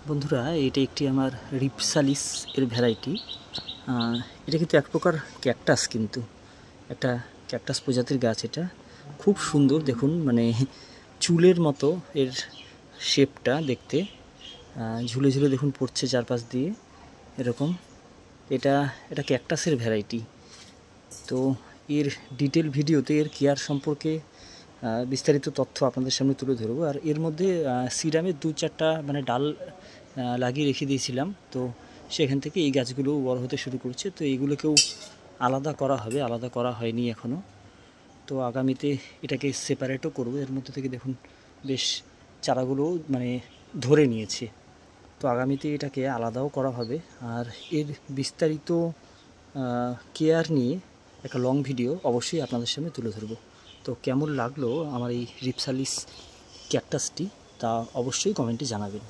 বন্ধুরা, এটা একটি আমার রিপসালিস এর ভ্যারাইটি। এটা কিন্তু এক প্রকার ক্যাকটাস, কিন্তু একটা ক্যাকটাস প্রজাতির গাছ। এটা খুব সুন্দর, দেখুন মানে চুলের মতো এর শেপটা দেখতে, ঝুলে ঝুলে দেখুন পড়ছে চারপাশ দিয়ে এরকম। এটা ক্যাকটাসের ভ্যারাইটি। তো এর ডিটেল ভিডিওতে এর কেয়ার সম্পর্কে বিস্তারিত তথ্য আপনাদের সামনে তুলে ধরবো। আর এর মধ্যে সিরামে 2-4টা মানে ডাল লাগিয়ে রেখে দিয়েছিলাম, তো সেখান থেকে এই গাছগুলো বড় হতে শুরু করছে। তো এইগুলোকেও আলাদা করা হবে, আলাদা করা হয়নি এখনও। তো আগামীতে এটাকে সেপারেটও করব। এর মধ্যে থেকে দেখুন বেশ চারাগুলো মানে ধরে নিয়েছে। তো আগামীতে এটাকে আলাদাও করা হবে। আর এর বিস্তারিত কেয়ার নিয়ে একটা লং ভিডিও অবশ্যই আপনাদের সামনে তুলে ধরবো। তো কেমন লাগলো আমার এই রিপসালিস ক্যাকটাসটি তা অবশ্যই কমেন্টে জানাবেন।